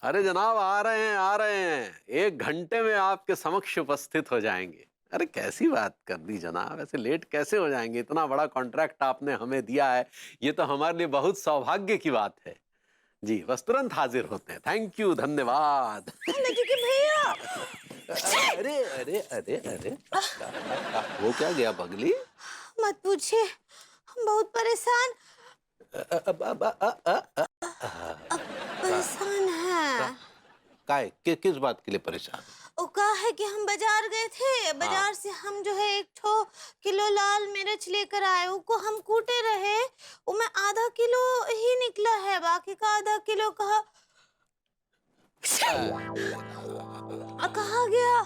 अरे जनाब, आ रहे हैं, 1 घंटे में आपके समक्ष उपस्थित हो जाएंगे। अरे कैसी बात कर दी जनाब, ऐसे लेट कैसे हो जाएंगे? इतना बड़ा कॉन्ट्रैक्ट आपने हमें दिया है, ये तो हमारे लिए बहुत सौभाग्य की बात है। जी बस तुरंत हाजिर होते हैं। थैंक यू, धन्यवाद। लड्डू के भैया। अरे अरे अरे अरे, वो क्या गया पगली? मत पूछिए, हम बहुत परेशान अब परेशान हैं। किस बात के लिए परेशान? वो कहा है कि हम बाजार गए थे, बाजार से हम जो है 1 किलो लाल मिर्च लेकर आए, उसको हम कूटे रहे, वो में आधा किलो ही निकला है, बाकी का आधा किलो कहा कहाँ गया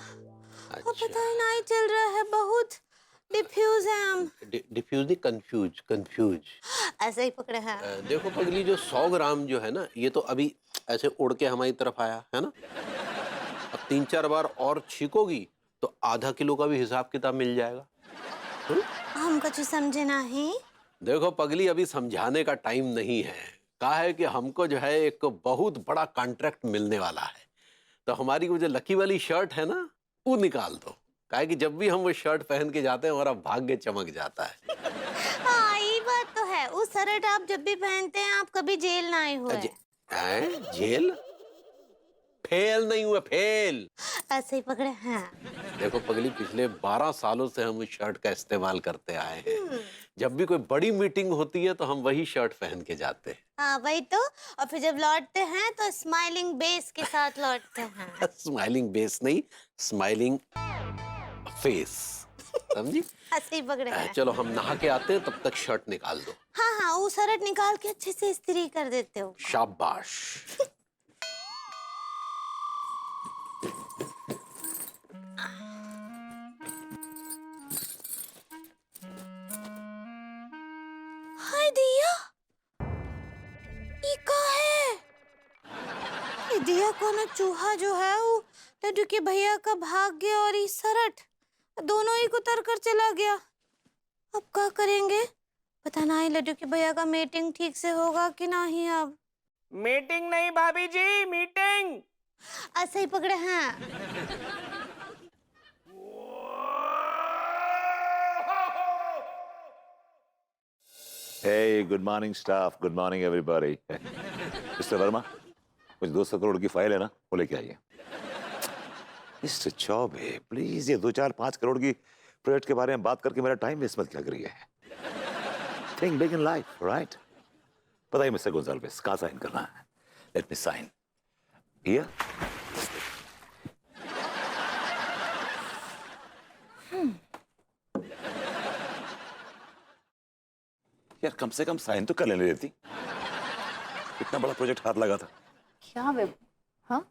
वो पता ही नहीं चल रहा है। बहुत डिफ्यूज है हम। डिफ्यूज नहीं, कंफ्यूज। ऐसे ही पकड़े हैं। देखो पगली, जो 100 ग्राम जो है ना, ये तो अभी ऐसे उड़ के हमारी तरफ आया है ना। अब 3-4 बार और छीकोगी तो आधा किलो का भी हिसाब किताब मिल जाएगा। हम कुछ समझे नहीं। देखो पगली, अभी समझाने का टाइम नहीं है। कहा है कि हमको जो है एक बहुत बड़ा कॉन्ट्रैक्ट मिलने वाला है, तो हमारी वो जो लकी वाली शर्ट है ना, वो निकाल दो। कहा है कि जब भी हम वो शर्ट पहन के जाते हैं हमारा भाग्य चमक जाता है। हाँ ये बात तो है, उस शर्ट आप जब भी पहनते हैं आप कभी जेल ना आए हुए। जेल? फेल नहीं हुआ, फेल। ऐसे ही पकड़े हैं। देखो पगली, पिछले 12 सालों से हम उस शर्ट का इस्तेमाल करते आए हैं। जब भी कोई बड़ी मीटिंग होती है तो हम वही शर्ट पहन के जाते हैं। हाँ वही तो, और फिर जब लौटते हैं तो स्माइलिंग बेस के साथ लौटते हैं। स्माइलिंग बेस नहीं, स्माइलिंग फेस, समझी? ऐसे ही पकड़े हैं। चलो हम नहा के आते हैं, तब तक शर्ट निकाल दो। हाँ हाँ, वो शर्ट निकाल के अच्छे से इस्त्री कर देते हो। शाबाश। हाय दिया, ये क्या है? ये दिया कोनो चूहा जो है वो लड्डू के भैया का भाग गया, और ये शर्ट दोनों ही को तर कर चला गया। अब क्या करेंगे? पता नहीं लड्डू के भैया का मीटिंग ठीक से होगा कि नहीं। अब मीटिंग नहीं भाभी जी, मीटिंग। ऐसे ही पकड़े हैं। Hey, good morning staff. Good morning everybody. Mister Verma, कुछ 200 करोड़ की फाइल है ना, वो लेके आइए। मिस्टर चौबे, प्लीज ये 2-4-5 करोड़ की प्रोजेक्ट के बारे में बात करके मेरा टाइम वेस्ट मत क्या करिए। Think big in life, right? बताइए मिस्टर गोंजाल्वेस, कहाँ साइन करना है? Let me sign. Here. यार कम से कम साइन तो कर लेने देती। इतना बड़ा प्रोजेक्ट हाथ लगा था। क्या बेबी? हाँ,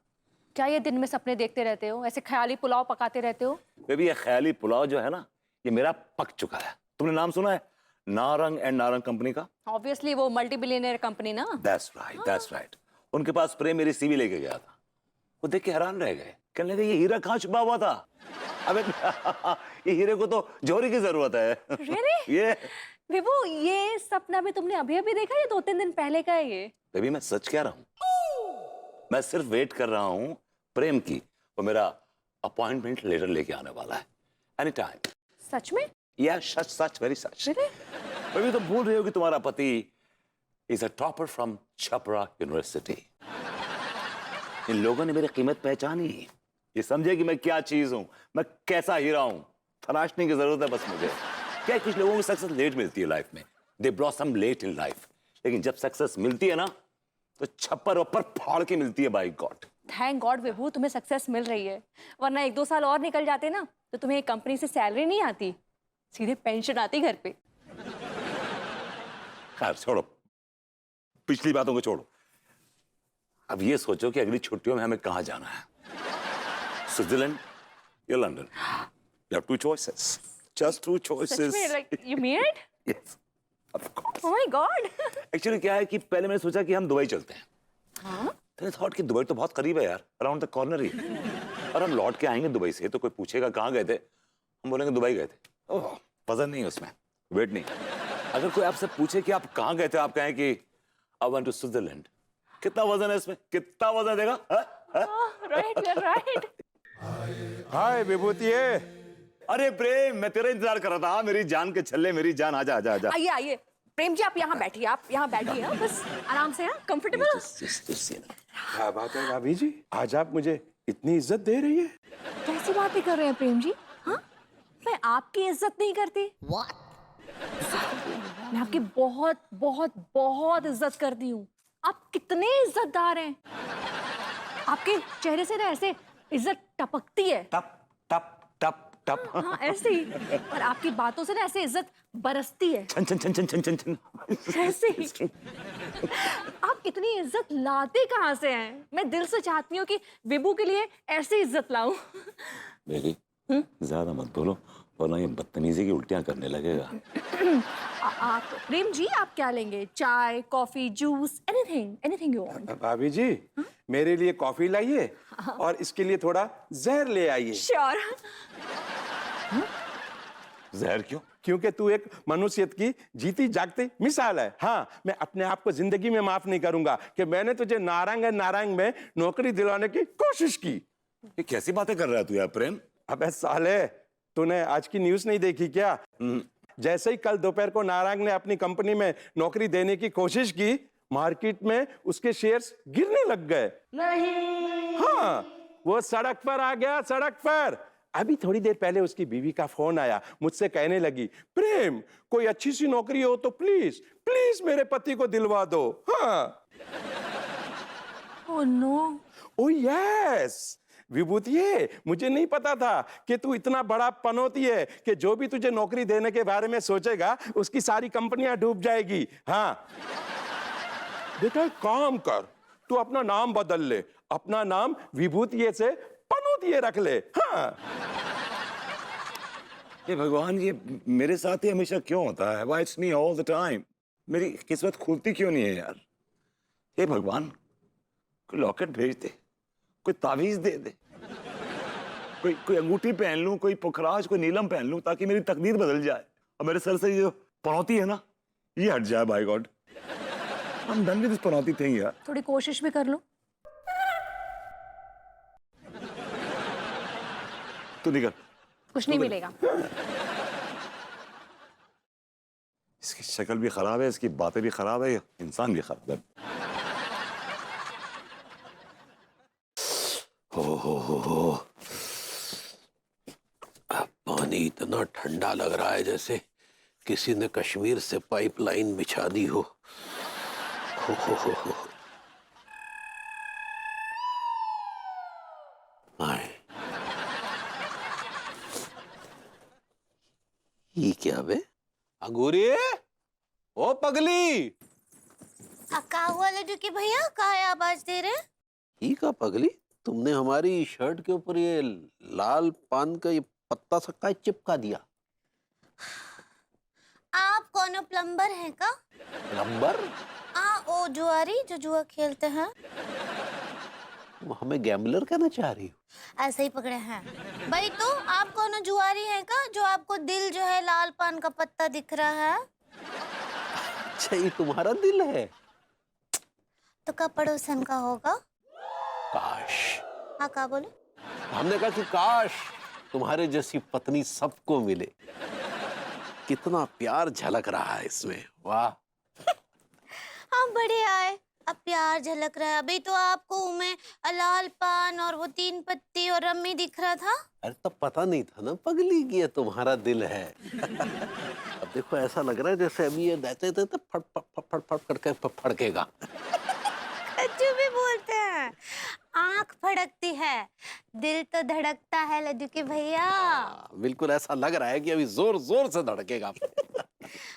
क्या ये दिन में सपने देखते रहते हो? ऐसे ख्याली पुलाव पकाते रहते हो? बेबी ये ख्याली पुलाव जो है ना, ये मेरा पक चुका है। तुमने नाम सुना है नारंग एंड नारंग कंपनी का? ऑब्वियसली वो मल्टी बिलियनियर कंपनी ना। That's right, that's right. उनके पास प्रेम मेरी सीवी लेके गया था। वो देख के हैरान रह गए, कहने लगे ये हीरा कहाँ छुपा हुआ था। अबे ये हीरे को तो जोहरी की जरूरत है। Really? ये विभू, ये सपना भी तुमने अभी अभी देखा? ये 2-3 दिन पहले का है ये। बेबी मैं सच कह रहा हूँ, मैं सिर्फ वेट कर रहा हूँ प्रेम की। वो मेरा अपॉइंटमेंट लेटर लेके आने वाला है एनी टाइम। सच में? या सच सच, वेरी सच। बेबी तुम भूल रहे हो कि तुम्हारा पति is a topper from Chhapra university. इन लोगों ने मेरी कीमत पहचानी, ये समझे कि मैं क्या चीज हूं, मैं कैसा हीरा हूं। तराशने की जरूरत है बस मुझे। क्या कुछ लोगों को सक्सेस लेट मिलती है लाइफ में, दे ब्लॉसम लेट इन लाइफ, लेकिन जब सक्सेस मिलती है ना तो छप्पर ऊपर फाड़ के मिलती है। बाय गॉड, थैंक गॉड विभू तुम्हें सक्सेस मिल रही है, वरना 1-2 साल और निकल जाते ना तो तुम्हें कंपनी से सैलरी नहीं आती, सीधे पेंशन आती घर पे। खैर छोड़ो, पिछली बातों को छोड़ो। अब ये सोचो कि अगली छुट्टियों में हमें कहाँ जाना है, स्विट्जरलैंड या London. You have 2 choices. Just 2 choices. सच में? Like, you mean it? Yes, of course. Oh my God. Actually क्या है कि पहले मैंने सोचा कि हम दुबई चलते हैं। हाँ? मैंने थॉट कि दुबई तो बहुत करीब है यार, अराउंड द कॉर्नर ही है। और हम लौट के आएंगे दुबई से तो कोई पूछेगा कहाँ गए थे, हम बोलेंगे दुबई गए थे। ओह वजन नहीं है उसमें, वेट नहीं। अगर कोई आपसे पूछे कि आप कहाँ गए थे, आप कहें कि आई वेंट टू स्विट्जरलैंड। कितना वजन है इसमें? कितना वजन देगा? Right right. हाय विभूति। अरे प्रेम, मैं तेरा इंतजार कर रहा था। मेरी जान के छल्ले, मेरी जान, आजा आजा आजा। आइए आइए प्रेम जी, आप यहाँ बैठिए, आप यहाँ बैठिए, हाँ, बस आराम से, हाँ, कंफर्टेबल। क्या बात है भाभी जी, आज आप मुझे इतनी इज्जत दे रही है? कैसी बातें कर रहे हैं प्रेम जी? हाँ, मैं आपकी इज्जत नहीं करती। मैं आपकी बहुत बहुत बहुत इज्जत करती हूँ। आप कितने इज्जतदार हैं। आपके चेहरे से ना ऐसे इज्जत टपकती है। टप टप टप टप। हाँ ऐसे ही। और आपकी बातों से ना ऐसे इज्जत बरसती है। छन छन छन छन छन छन छन। ऐसे ही। आप इतनी इज्जत लाते कहाँ से हैं? मैं दिल से चाहती हूँ कि विभू के लिए ऐसी इज्जत लाऊं। बेटी, ज्यादा मत बोलो वरना ये बदतमीजी की उल्टियां करने लगेगा। आप प्रेम जी, आप क्या लेंगे? चाय, coffee, juice, anything, anything you want. भाभी जी, मेरे लिए कॉफी लाइए और इसके लिए थोड़ा जहर ले आइए। श्योर। जहर क्यों? क्योंकि तू एक मनुष्यत की जीती जागती मिसाल है। हाँ, मैं अपने आप को जिंदगी में माफ नहीं करूंगा कि मैंने तुझे नारंग में नौकरी दिलाने की कोशिश की। ये कैसी बातें कर रहा है तू यार प्रेम? अबे साले, तूने आज की न्यूज़ नहीं देखी क्या? जैसे ही कल दोपहर को नारंग ने अपनी कंपनी में नौकरी देने की कोशिश की, मार्केट में उसके शेयर्स गिरने लग गए। नहीं। हाँ, वो सड़क पर आ गया, सड़क पर। अभी थोड़ी देर पहले उसकी बीवी का फोन आया, मुझसे कहने लगी, प्रेम कोई अच्छी सी नौकरी हो तो प्लीज प्लीज मेरे पति को दिलवा दो। हाँ। Oh no. ओ यस विभूतिये, मुझे नहीं पता था कि तू इतना बड़ा पनौती है कि जो भी तुझे नौकरी देने के बारे में सोचेगा उसकी सारी कंपनियां डूब जाएगी। हाँ बेटा, एक काम कर, तू अपना नाम बदल ले, अपना नाम विभूतिये से पनौतिये रख ले। हाँ। ये भगवान, ये मेरे साथ ही हमेशा क्यों होता है? Why it's me all the time? मेरी किस्मत खुलती क्यों नहीं है यार? ये भगवान, कोई लॉकेट भेज दे, कोई तावीज दे दे, कोई अंगूठी पहन लूं, कोई पुखराज, कोई नीलम पहन लूं ताकि मेरी तकदीर बदल जाए और मेरे सर से ये जो पनौती है ना, ये हट जाए। By God, I'm done with this पनौती थिंग यार। थोड़ी कोशिश भी कर लो। तू निकल। कुछ नहीं मिलेगा। इसकी शक्ल भी खराब है, इसकी बातें भी खराब है, इंसान भी खराब है। हो। पानी इतना ठंडा लग रहा है जैसे किसी ने कश्मीर से पाइपलाइन बिछा दी हो। आए। ये क्या बे? अंगूरी, ओ पगली। का हुआ लड्डू के भैया, काहे आवाज दे रहे? ये का पगली, तुमने हमारी शर्ट के ऊपर ये लाल पान का ये पत्ता सा का चिपका दिया? आप कौन प्लम्बर हैं का? प्लम्बर? ओ जुआरी जो जुआ खेलते हैं। तुम हमें गैम्बलर कहना चाह रही हो? ऐसे ही पकड़े हैं भाई। तो आप कौन जुआरी हैं का, जो आपको दिल जो है लाल पान का पत्ता दिख रहा है? अच्छा, ये तुम्हारा दिल है? तो का पड़ोसन का होगा। काश। हाँ, का बोले? हमने कहा कि काश तुम्हारे जैसी पत्नी सबको मिले। कितना प्यार झलक रहा है इसमें, वाह। हाँ बढ़िया है, अब प्यार झलक रहा है। अभी तो आपको मैं लाल पान और वो 3 पत्ती और रम्मी दिख रहा था। अरे तब पता नहीं था ना पगली कि ये तुम्हारा दिल है। अब देखो ऐसा लग रहा है जैसे अभी ये देते देते फट फट फट फट करके फड़केगा। जो भी बोलते हैं, आंख फड़कती है, दिल तो धड़कता है लड्डू के भैया। बिल्कुल ऐसा लग रहा है कि अभी जोर जोर से धड़केगा।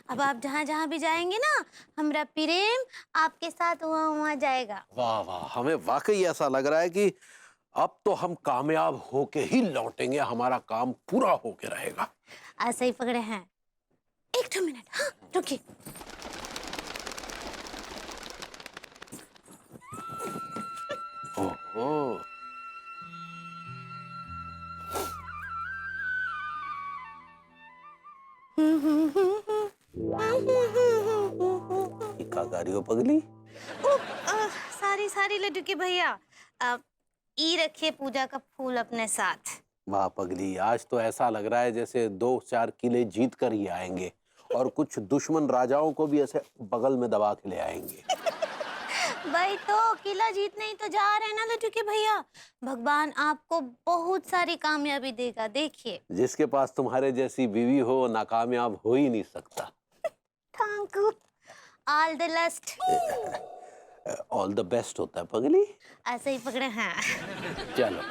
अब आप जहाँ जहाँ भी जाएंगे ना, हमरा प्रेम आपके साथ वहाँ जाएगा। वाह वाह, हमें वाकई ऐसा लग रहा है कि अब तो हम कामयाब होके ही लौटेंगे, हमारा काम पूरा होके रहेगा। ऐसे ही पकड़े हैं। 1 मिनट, हाँ रुकिए। ओहो, ये क्या गा रही हो पगली? सॉरी सारी लड्डू के भैया। ई रखिए पूजा का फूल अपने साथ। वाह पगली, आज तो ऐसा लग रहा है जैसे 2-4 किले जीत कर ही आएंगे और कुछ दुश्मन राजाओं को भी ऐसे बगल में दबा के ले आएंगे। भाई तो किला जीतने ही तो जा रहे हैं ना लड्डू के भैया। भगवान आपको बहुत सारी कामयाबी देगा, देखिए। जिसके पास तुम्हारे जैसी बीवी हो वो नाकामयाब हो ही नहीं सकता। Thank you. All the best. All the best होता है पगली। ऐसे ही पकड़े हैं। चलो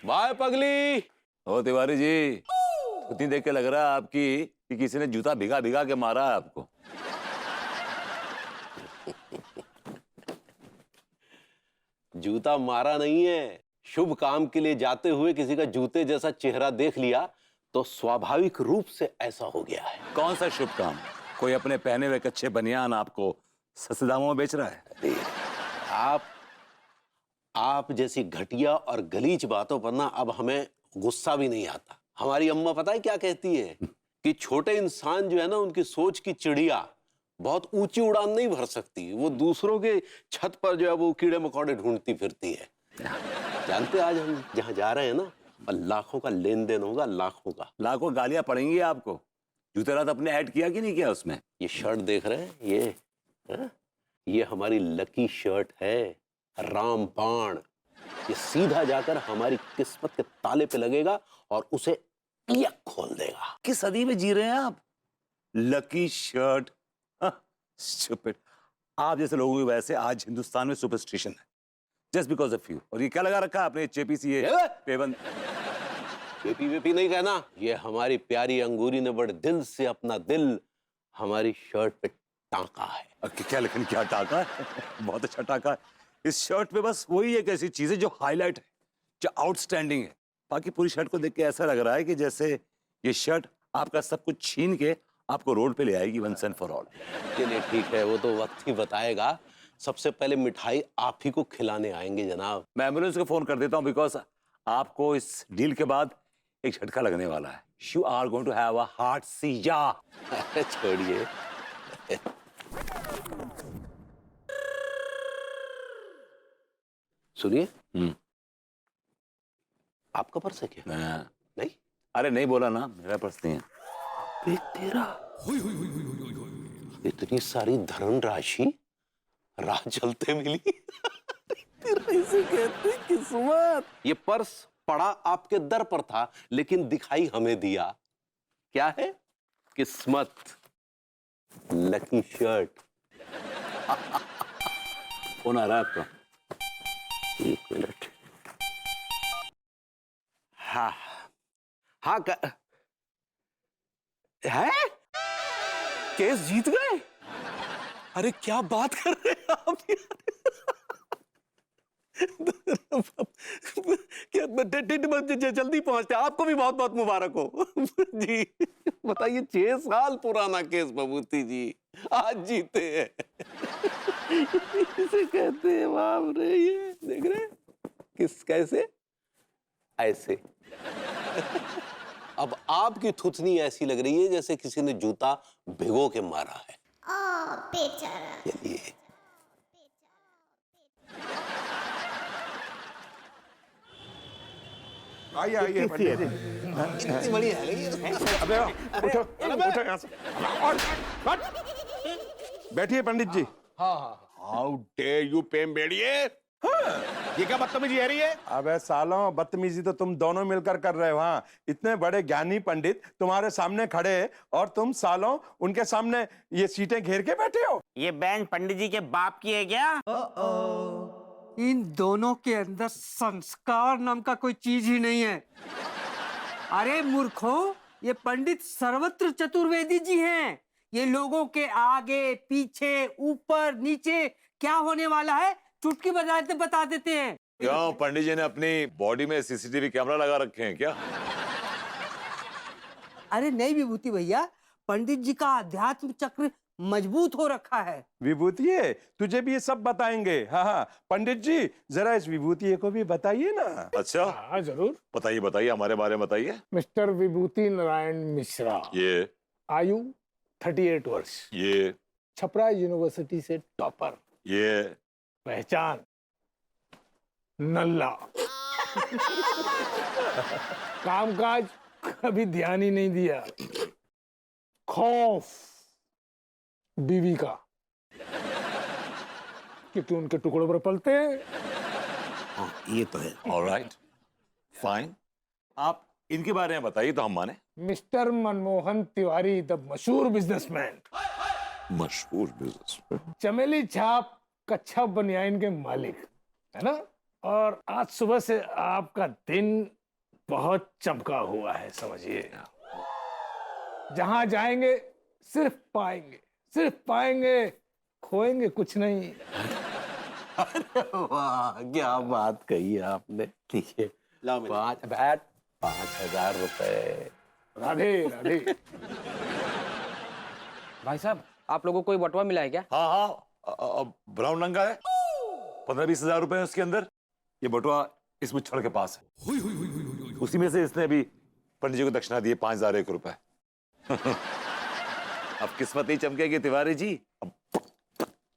बाय पगली। ओ तिवारी जी, उतनी देख के लग रहा है आपकी कि किसी ने जूता भिगा भिगा के मारा है आपको। जूता मारा नहीं है, शुभ काम के लिए जाते हुए किसी का जूते जैसा चेहरा देख लिया तो स्वाभाविक रूप से ऐसा हो गया है। कौन सा शुभ काम? कोई अपने पहने हुए कच्चे बनियान आपको सस्ते दामों में बेच रहा है? आप जैसी घटिया और गलीच बातों पर ना अब हमें गुस्सा भी नहीं आता। हमारी अम्मा पता है क्या कहती है कि छोटे इंसान जो है ना, उनकी सोच की चिड़िया बहुत ऊंची उड़ान नहीं भर सकती, वो दूसरों के छत पर जो है वो कीड़े मकोड़े ढूंढती फिरती है। जानते आज हम जहाँ जा रहे हैं ना, लाखों का लेन देन होगा, लाखों का। लाखों गालियां पड़ेंगी आपको। जूते रात अपने ऐड किया कि नहीं किया उसमें? ये शर्ट देख रहे हैं, ये हमारी लकी शर्ट है, रामबाण। ये सीधा जाकर हमारी किस्मत के ताले पे लगेगा और उसे पियक खोल देगा। किस सदी में जी रहे हैं आप? Lucky shirt, stupid. आप जैसे लोगों की वजह से आज हिंदुस्तान में सुपरस्टिशन है, जस्ट बिकॉज ऑफ यू। और ये क्या लगा रखा है आपने? चेपीसी पेबंद। पेपी वेपी नहीं कहना, ये हमारी प्यारी अंगूरी ने बड़े दिल से अपना दिल हमारी शर्ट पे टांका है। क्या लेकिन क्या टाका है? बहुत अच्छा टाका है। इस शर्ट पे बस वही एक ऐसी चीज है जो हाईलाइट है, जो आउटस्टैंडिंग है। बाकी पूरी शर्ट को देख के ऐसा लग रहा है कि जैसे ये शर्ट आपका सब कुछ छीन के आपको रोड पे ले आएगी वंस एंड फॉर ऑल। चलिए ठीक है, वो तो वक्त ही बताएगा। सबसे पहले मिठाई आप ही को खिलाने आएंगे जनाब। मैं एम्बुलेंस को फोन कर देता हूँ, बिकॉज आपको इस डील के बाद एक झटका लगने वाला है। You are going to have a heart seizure. छोड़िए। सुनिए, आपका पर्स है क्या? नहीं? अरे नहीं बोला ना, मेरा पर्स नहीं है। ये तेरा? इतनी सारी धनराशि राह चलते मिली। तेरा इसे कहते हैं किस्मत। ये पर्स पड़ा आपके दर पर था, लेकिन दिखाई हमें दिया। क्या है? किस्मत। Lucky shirt. कौन आ रहा है आपका? एक मिनट। हाँ हाँ है? केस जीत गए? अरे क्या बात कर रहे हैं आप क्या जल्दी पहुंचते, आपको भी बहुत बहुत मुबारक हो। जी बताइए, 6 साल पुराना केस बबूती जी, आज जीते हैं। इसे कहते हैं बाप रे, ये देख रहे किस कैसे ऐसे। अब आपकी थुथनी ऐसी लग रही है जैसे किसी ने जूता भिगो के मारा है। बेचारा। चलिए आइए आइए पंडित जी। इतनी बड़ी है। अबे उठो उठो यहाँ से। बैठिए Pandit ji. How dare you पेम्बेड़िए। ये क्या बदतमीजी है रही है? अबे सालों, बदतमीजी तो तुम दोनों मिलकर कर रहे हो। हाँ, इतने बड़े ज्ञानी पंडित तुम्हारे सामने खड़े हैं और तुम सालों उनके सामने ये सीटें घेर के बैठे हो। ये बेंच पंडित जी के बाप की है क्या? इन दोनों के अंदर संस्कार नाम का कोई चीज ही नहीं है। अरे मूर्खों, ये पंडित सर्वत्र चतुर्वेदी जी हैं। ये लोगों के आगे पीछे ऊपर नीचे क्या होने वाला है चुटकी बजाते बता देते हैं। क्यों, पंडित जी ने अपनी बॉडी में सीसीटीवी कैमरा लगा रखे हैं क्या? अरे नहीं विभूति भैया, पंडित जी का अध्यात्म चक्र मजबूत हो रखा है। विभूति तुझे भी ये सब बताएंगे। हाँ हाँ पंडित जी, जरा इस विभूति को भी बताइए ना। अच्छा हाँ जरूर। बताइए बताइए, हमारे बारे में बताइए। मिस्टर विभूति नारायण मिश्रा, ये आयु 38 वर्ष, ये छपरा यूनिवर्सिटी से टॉपर, ये पहचान नल्ला। कामकाज कभी ध्यान ही नहीं दिया, खौफ बीवी का, क्योंकि उनके टुकड़ों पर पलते हैं। ये तो है। Alright, fine. आप इनके बारे में बताइए तो हम माने। मिस्टर मनमोहन तिवारी, द मशहूर बिजनेसमैन, मशहूर बिजनेस। चमेली छाप कच्छा बनियाइन के मालिक, है ना। और आज सुबह से आपका दिन बहुत चमका हुआ है, समझिए। जहां जाएंगे सिर्फ पाएंगे, खोएंगे कुछ नहीं। वाह, क्या बात कही है आपने। ठीक है, 5,000 रुपए। राधे राधे। भाई साहब, आप लोगों को कोई बटुआ मिला है क्या? हाँ हाँ, ब्राउन रंग का है, 15-20 हजार रुपए है उसके अंदर। ये बटुआ इस मुच्छड़ के पास है, उसी में से इसने अभी पंडित जी को दक्षिणा दी है 5,001 रुपए। अब किस्मत नहीं चमकेगी तिवारी जी, अब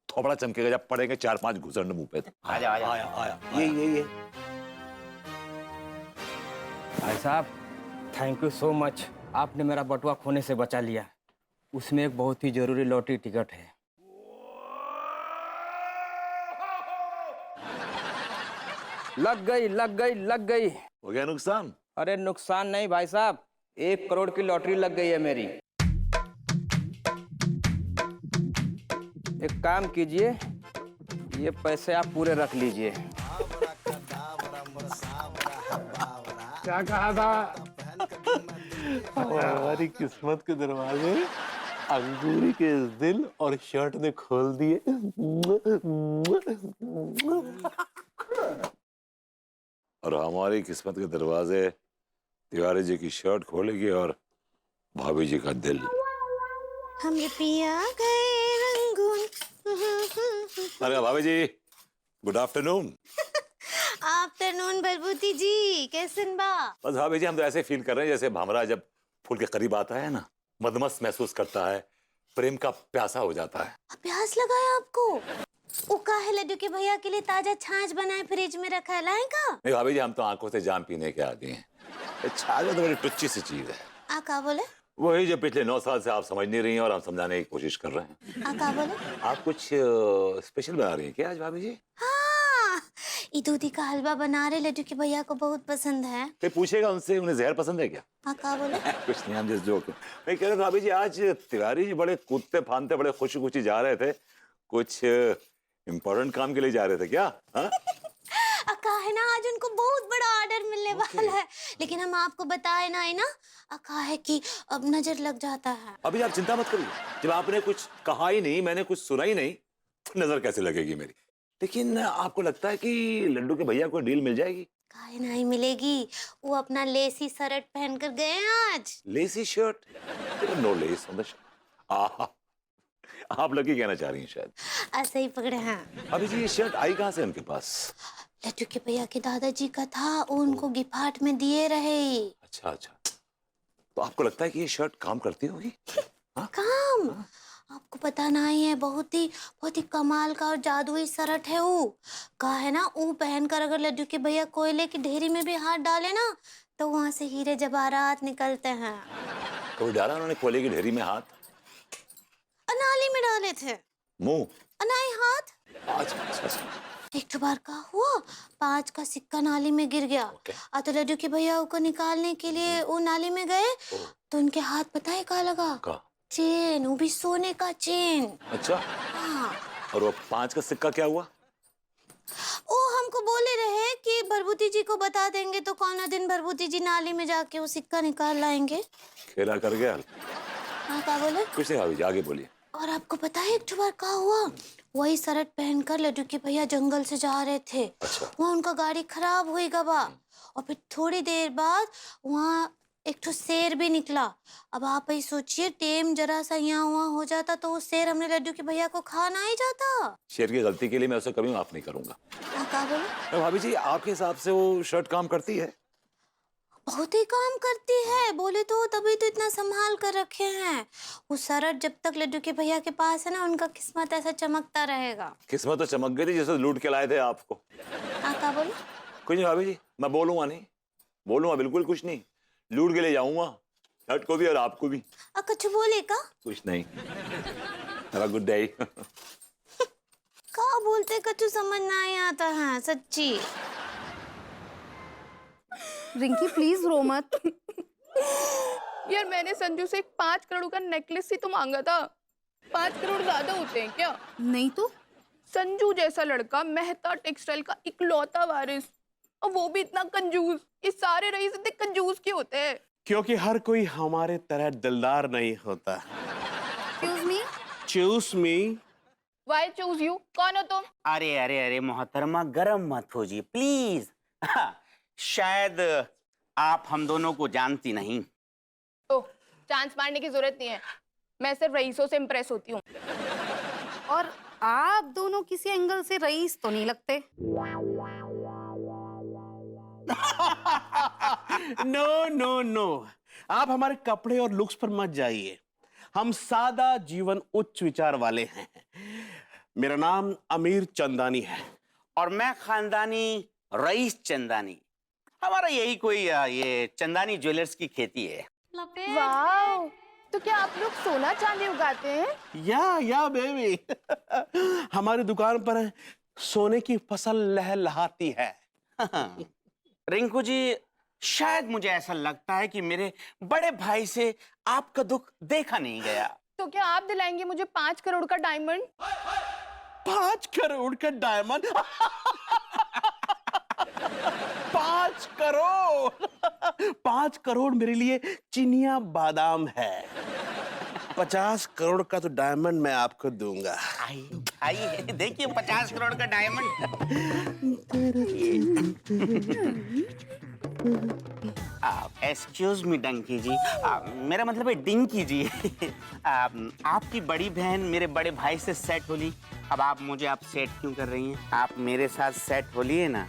थोपड़ा चमकेगा जब पड़ेंगे 4-5 घुसंड मुंह पे। आजा आजा आया ये भाई साहब, थैंक यू सो मच। आपने मेरा बटुआ खोने से बचा लिया। उसमें एक बहुत ही जरूरी लॉटरी टिकट है। लग गई। हो गया नुकसान? अरे नुकसान नहीं भाई साहब, 1 करोड़ की लॉटरी लग गई है मेरी। एक काम कीजिए, ये पैसे आप पूरे रख लीजिए। क्या कहा था? हमारी किस्मत के दरवाजे अंगूरी के इस दिल और शर्ट ने खोल दिए। और हमारी किस्मत के दरवाजे तिवारी जी की शर्ट खोलेगी और भाभी जी का दिल। हम ये पिया गए रंगून। अरे भाभी जी, गुड आफ्टरनून। आफ्टरनून बलबूती जी, कैसन बा? बस भाभी जी, हम तो ऐसे फील कर रहे हैं जैसे भंवरा जब फूल के करीब आता है ना, मदमस्त महसूस करता है, प्रेम का प्यासा हो जाता है। प्यास लगा है आपको? वो काहे लड्डू के भैया के लिए ताजा छाछ बनाए फ्रिज में रखा है, लाएगा? नहीं भाभी जी, हम तो आंखों से जाम पीने के आ गए हैं। छाछ तो बड़ी टुच्ची सी चीज है। आ का बोले? वही जो पिछले 9 साल से आप समझ नहीं रही हैं और हम समझाने की कोशिश कर रहे हैं। आ का बोले? आप कुछ स्पेशल बना रही हैं क्या आज भाभी जी? हाँ, ये दूधी का हलवा बना रहे, लड्डू के भैया को बहुत पसंद है। कोई पूछेगा उनसे, उन्हें जहर पसंद है क्या? आ का बोले? कुछ नहीं, हम जिस जोक। मैं कह रहा था भाभी जी, आज तिवारी जी बड़े कूदते फांदते, बड़े खुशी खुशी जा रहे थे। कुछ इम्पोर्टेंट काम के लिए जा रहे थे क्या? हाँ? अका है ना, आज उनको बहुत बड़ा ऑर्डर मिलने वाला है, लेकिन हम आपको बताए ना, है ना। अका है कि अब नजर लग जाता है। अभी आप चिंता मत करिए, जब आपने कुछ कहा ही नहीं, मैंने कुछ सुना ही नहीं, तो नजर कैसे लगेगी मेरी? लेकिन आपको लगता है कि लड्डू के भैया को डील मिल जाएगी? काहे नहीं मिलेगी, वो अपना लेसी शर्ट पहन कर गए हैं आज। Lacy shirt? No lace on the shirt. आप लकी कहना चाह रही हैं शायद। ऐसे ही पकड़े हैं। अभी जी, ये शर्ट आई कहाँ से उनके पास? लड्डू के भैया के दादाजी का था, वो उनको गिफ्ट में दिए रहे। अच्छा अच्छा, तो आपको लगता है कि ये शर्ट काम करती होगी? काम? आपको पता नहीं है, बहुत ही कमाल का और जादुई शर्ट है वो। कहा है ना, वो पहनकर अगर लड्डू के भैया कोयले की ढेरी में भी हाथ डाले ना, तो वहां से हीरे जवाहरात निकलते हैं। कभी डाला उन्होंने कोयले की ढेरी में हाथ? नाली में डाले थे। मुंह? नहीं, हाथ। अच्छा अच्छा अच्छा। एक बार का हुआ, 5 का सिक्का नाली में गिर गया। तो लड्डू के भैया को निकालने के लिए वो नाली में गए, तो उनके हाथ पता है क्या लगा? का? चेन, वो भी सोने का चेन। अच्छा, हाँ। और वो 5 का सिक्का क्या हुआ? वो हमको बोले रहे कि भरभूति जी को बता देंगे तो कौन दिन भरभूति जी नाली में जाके वो सिक्का निकाल लाएंगे। खेला कर गया। हाँ, क्या बोले? कुछ नहीं भाभी जी, आगे बोलिए। और आपको पता है एक बार क्या हुआ? वही शर्ट पहनकर लड्डू के भैया जंगल से जा रहे थे। अच्छा। वहाँ उनका गाड़ी खराब हुई गवा, और फिर थोड़ी देर बाद वहाँ एक तो शेर भी निकला। अब आप ही सोचिए, टेम जरा सा यहाँ वहाँ हो जाता तो वो शेर हमने लड्डू के भैया को खा ना ही जाता। शेर की गलती के लिए मैं उसे कभी माफ नहीं करूंगा। क्या बोले? भाभी जी, आपके हिसाब से वो शर्ट काम करती है? बहुत ही काम करती है, बोले तो तभी तो इतना संभाल कर रखे हैं। वो सरट जब तक लड्डू के भैया के पास है ना, उनका किस्मत ऐसा चमकता रहेगा। किस्मत तो चमक गई थी जैसे लूट के लाए थे आपको। क्या बोले? कुछ नहीं भाभी जी, मैं बोलूंगा नहीं, बोलूंगा बिल्कुल कुछ नहीं, लूट के ले जाऊंगा शर्ट को भी और आपको भी। कुछ बोले का? कुछ नहीं। Have a good day. का बोलते कछु समझ ना ही आता है सच्ची। रिंकी प्लीज रो मत। यार मैंने संजू से एक 5 करोड़ का नेकलेस ही तो मांगा था। 5 करोड़ ज्यादा होते हैं क्या? नहीं तो संजू जैसा लड़का, मेहता टेक्सटाइल का इकलौता वारिस, और वो भी इतना कंजूस। ये सारे रईस इतने कंजूस क्यों होते हैं? क्योंकि हर कोई हमारे तरह दिलदार नहीं होता। Excuse me. Choose me. Why choose you? कौन हो तुम? अरे अरे अरे मोहतरमा, गरम मत हो जी प्लीज। शायद आप हम दोनों को जानती नहीं। ओह, चांस मारने की जरूरत नहीं है, मैं सिर्फ रईसों से इम्प्रेस होती हूँ। और आप दोनों किसी एंगल से रईस तो नहीं लगते। नो नो नो, आप हमारे कपड़े और लुक्स पर मत जाइए। हम सादा जीवन उच्च विचार वाले हैं। मेरा नाम अमीर चंदानी है। और मैं खानदानी रईस चंदानी। हमारा यही कोई ये चंदानी ज्वेलर्स की खेती है। वाह, तो क्या आप लोग सोना चांदी उगाते हैं? या बेबी। हमारी दुकान पर सोने की फसल लहलहाती है। रिंकू जी, शायद मुझे ऐसा लगता है कि मेरे बड़े भाई से आपका दुख देखा नहीं गया। तो क्या आप दिलाएंगे मुझे 5 करोड़ का डायमंड? 5 करोड़ का डायमंड? 5 करोड़? 5 करोड़ मेरे लिए चिनिया बादाम है। 50 करोड़ का तो डायमंड मैं आपको दूंगा। आइए देखिए 50 करोड़ का डायमंड। एक्सक्यूज मी डंकी जी, मेरा मतलब है डिंकी जी। आपकी बड़ी बहन मेरे बड़े भाई से सेट होली, अब आप मुझे आप सेट क्यों कर रही हैं? आप मेरे साथ सेट होलिए ना।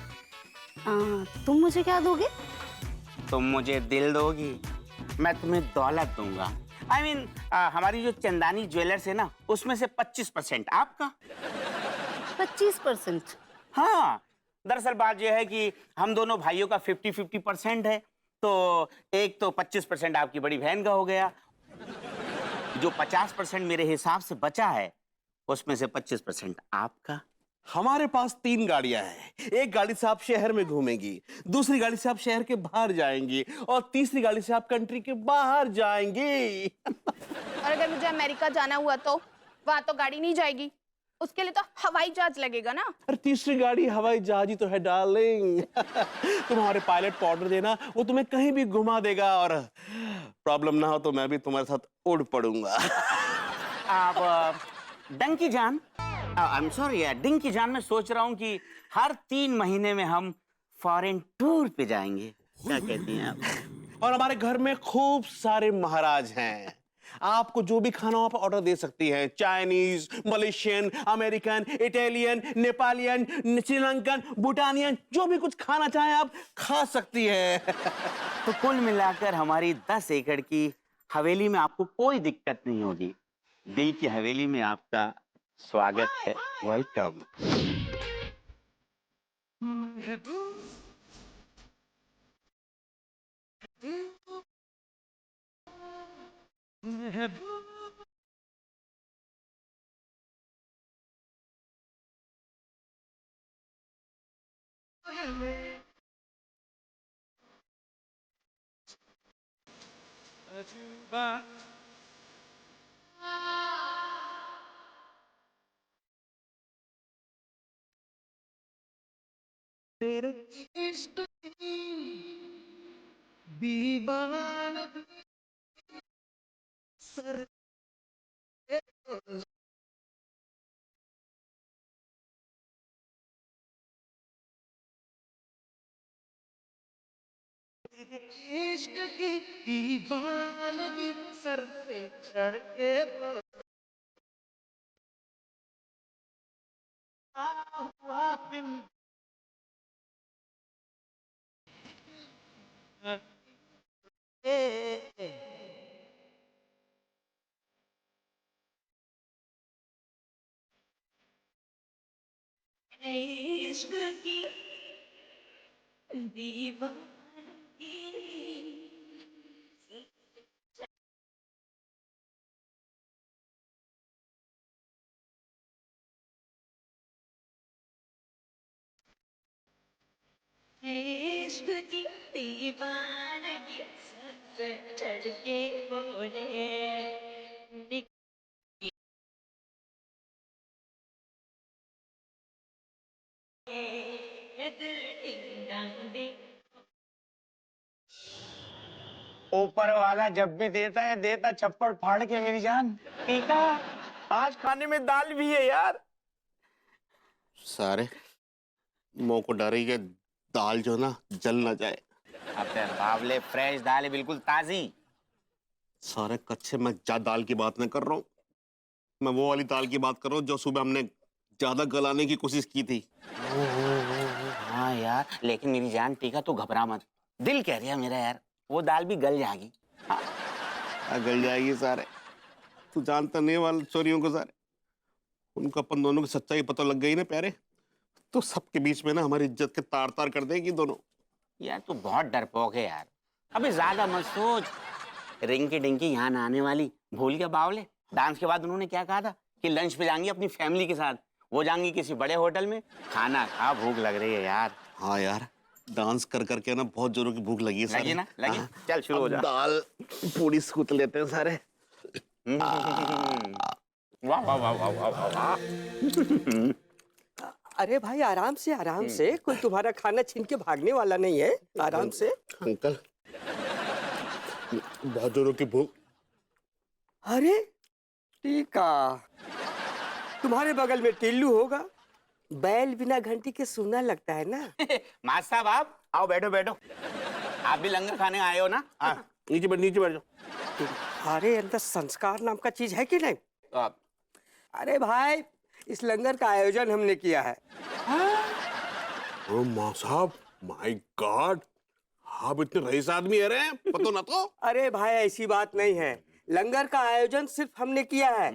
तुम मुझे क्या दोगे? तुम मुझे दिल दोगी, मैं तुम्हें दौलत दूंगा। I mean, हमारी जो चंदानी ज्वेलर्स है ना, उसमें से 25% आपका। 25%? हाँ, दरअसल बात यह है कि हम दोनों भाइयों का 50-50% है, तो एक तो 25% आपकी बड़ी बहन का हो गया। जो 50% मेरे हिसाब से बचा है, उसमें से 25% आपका। हमारे पास 3 गाड़ियां हैं। एक गाड़ी से आप शहर में घूमेंगी, दूसरी गाड़ी से आप शहर के बाहर जाएंगी, और तीसरी गाड़ी से आप कंट्री के बाहर जाएंगी। और अगर मुझे अमेरिका जाना हुआ तो वहां तो गाड़ी नहीं जाएगी, उसके लिए तो हवाई जहाज लगेगा ना। और तीसरी गाड़ी हवाई जहाज ही तो है डार्लिंग। तुम हमारे पायलट को ऑर्डर देना, वो तुम्हें कहीं भी घुमा देगा, और प्रॉब्लम ना हो तो मैं भी तुम्हारे साथ उड़ पड़ूंगा। आप डंकी जान, आई एम सॉरी यार, डिंकी जान, मैं सोच रहा हूँ कि हर 3 महीने में हम फॉरेन टूर पे जाएंगे। क्या कहती हैं आप? और हमारे घर में खूब सारे महाराज हैं। आपको जो भी खाना हो आप ऑर्डर दे सकती हैं। Chinese, Malaysian, American, Italian, नेपालियन, Sri Lankan, भूटानियन, जो भी कुछ खाना चाहे आप खा सकती हैं। तो कुल मिलाकर हमारी 10 एकड़ की हवेली में आपको कोई दिक्कत नहीं होगी। दिल की हवेली में आपका स्वागत है। वेलकम। ऊपर वाला जब भी देता है देता छप्पड़ फाड़ के मेरी जान। टीका आज खाने में दाल भी है यार। सारे मुंह को डर ही है दाल जो ना जल ना जाए। अबे बावले फ्रेश दाल है बिल्कुल ताजी। सारे कच्चे मैं दाल की बात नहीं कर रहा हूँ, मैं वो वाली दाल की बात कर रहा हूँ जो सुबह हमने ज्यादा गलाने की कोशिश की थी। हाँ यार, लेकिन मेरी जान टीका तू घबरा मत, दिल कह रहा है मेरा यार वो दाल भी गल जाएगी। हाँ। गल जाएगी सारे, तू जानता नहीं वाले चोरियों को सारे, उनको अपन दोनों की सच्चाई पता लग गई ना प्यारे, तो सबके बीच में ना हमारी इज्जत के तार तार कर देगी दोनों। यार तू बहुत डरपोक है यार, अबे ज्यादा मत सोच। रिंकी डिंकी यहाँ ना आने वाली, भूल गया बावले? डांस के बाद उन्होंने क्या कहा था कि लंच पे जाएंगी अपनी फैमिली के साथ, वो जाएंगी किसी बड़े होटल में। खाना खा, भूख लग रही है यार। हाँ यार, डांस कर करके ना बहुत जोरों की भूख लगी है सारे। लगी ना, लगी? हाँ। चल शुरू हो जा। दाल पूरी सूत लेते हैं सारे। वाह वाह वाह वाह वाह वाह। अरे भाई आराम से, कोई तुम्हारा खाना छीन के भागने वाला नहीं है, आराम से। अंकल बहुत जोरों की भूख। अरे टीका, तुम्हारे बगल में टिल्लू होगा, बैल बिना घंटी के सुना लगता है ना। मास्टर साहब आप आओ, बैठो बैठो। आप भी लंगर खाने आए हो ना? नीचे बैठ जाओ। तुम्हारे अंदर संस्कार नाम का चीज है कि नहीं? आप अरे भाई, इस लंगर का आयोजन हमने किया है। ओ माँ साहब, माय गॉड, आप इतने रईस आदमी है रे, पता ना तो। अरे भाई ऐसी बात नहीं है, लंगर का आयोजन सिर्फ हमने किया है।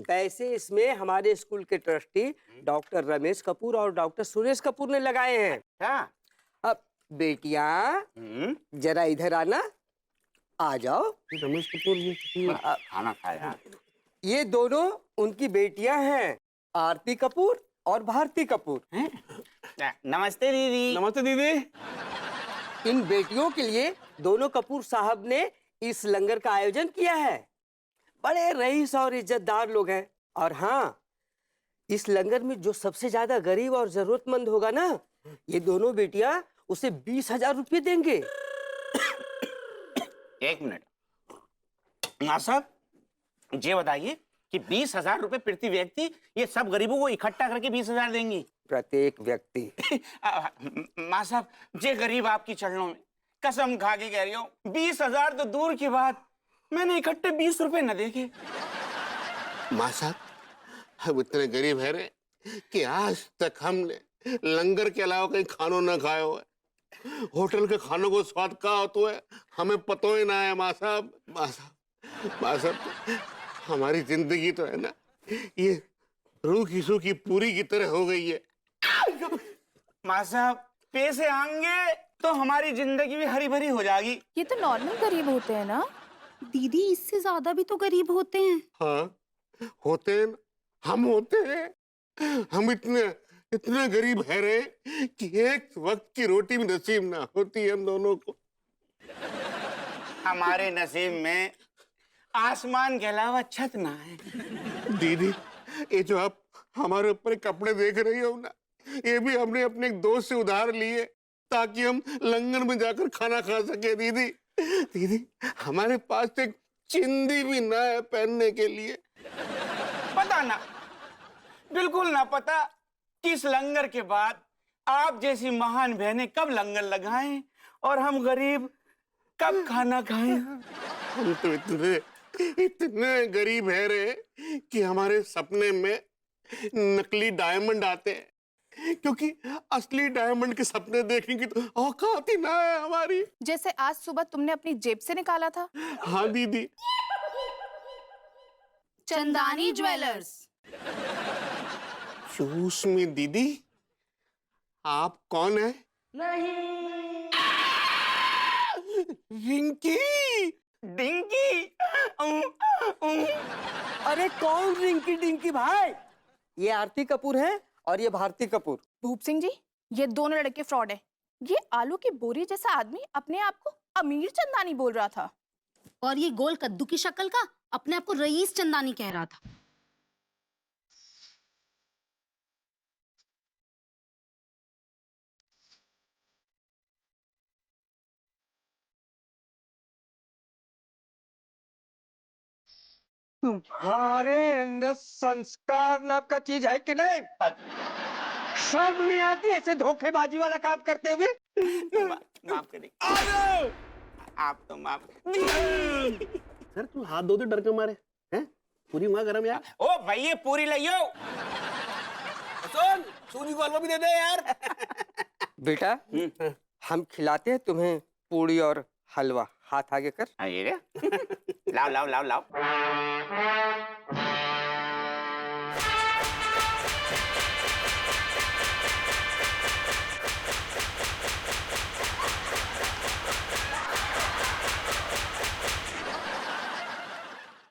पैसे इसमें हमारे स्कूल के ट्रस्टी डॉक्टर रमेश कपूर और डॉक्टर सुरेश कपूर ने लगाए हैं। क्या? अब बेटियां जरा इधर आना, आ जाओ। रमेश कपूर खाना खाया। ये दोनों उनकी बेटियां हैं, आरती कपूर और भारती कपूर। नमस्ते दीदी। नमस्ते दीदी। इन बेटियों के लिए दोनों कपूर साहब ने इस लंगर का आयोजन किया है। बड़े रईस और इज्जतदार लोग हैं। और हाँ, इस लंगर में जो सबसे ज्यादा गरीब और जरूरतमंद होगा ना, ये दोनों बेटियां उसे 20,000 रुपये देंगे। एक मिनट माँ साहब, ये बताइए कि 20,000 रुपए प्रति व्यक्ति ये सब गरीबों को इकट्ठा करके 20,000 देंगी? प्रत्येक व्यक्ति। माँ साहब, जे गरीब आपकी चरणों में कसम खा के कह रही हूँ, 20,000 तो दूर की बात, मैंने इकट्ठे 20 रुपए न देखे। माँ साहब, हम इतने गरीब है रे कि आज तक हमने लंगर के अलावा कहीं खानो न खाया हुआ है। होटल के खानों को स्वाद का होता है हमें पता ही ना है। माँ साहब, माँ साहब, हमारी जिंदगी तो है ना, ये रूखी सूखी पूरी की तरह हो गई है। माँ साहब, पैसे आएंगे तो हमारी जिंदगी भी हरी भरी हो जाएगी। ये तो नॉर्मल गरीब होते हैं ना दीदी, इससे ज्यादा भी तो गरीब होते हैं। हाँ होते हैं, हम होते हैं। हम इतने गरीब है रे कि एक वक्त की रोटी भी नसीब ना होती हम दोनों को। हमारे नसीब में आसमान के अलावा छत ना है। दीदी, ये जो आप हमारे ऊपर कपड़े देख रही हो ना, ये भी हमने अपने एक दोस्त से उधार लिए ताकि हम लंगर में जाकर खाना खा सके। दीदी, हमारे पास एक चिंदी भी ना है पहनने के लिए। पता ना, बिल्कुल ना पता कि इस लंगर के बाद आप जैसी महान बहनें कब लंगर लगाएं और हम गरीब कब खाना खाएं। हम तो इतने गरीब है रे कि हमारे सपने में नकली डायमंड आते हैं, क्योंकि असली डायमंड के सपने देखने की तो औकात ही ना है हमारी। जैसे आज सुबह तुमने अपनी जेब से निकाला था। हाँ दीदी। चंदानी ज्वेलर्स। चूस में दीदी, आप कौन है? रिंकी। डिंकी। अरे कौन रिंकी डिंकी भाई? ये आरती कपूर है और ये भारती कपूर। भूप सिंह जी, ये दोनों लड़के फ्रॉड है। ये आलू की बोरी जैसा आदमी अपने आप को अमीर चंदानी बोल रहा था, और ये गोल कद्दू की शक्ल का अपने आप को रईस चंदानी कह रहा था। तुम्हारे अंदर संस्कार नाम का चीज है कि नहीं? शर्म नहीं आती ऐसे धोखेबाजी वाला काम करते हुए? माफ करें। आप तो माफ। सर तू हाथ धो दे डर के मारे हैं? पूरी माँ गरम यार। ओ भैया पूरी लियो। सुन सूजी को हलवा भी दे दे यार। बेटा हम खिलाते हैं तुम्हें पूड़ी और हलवा। हाथ आगे कर। ये लाओ लाओ लाओ लाओ।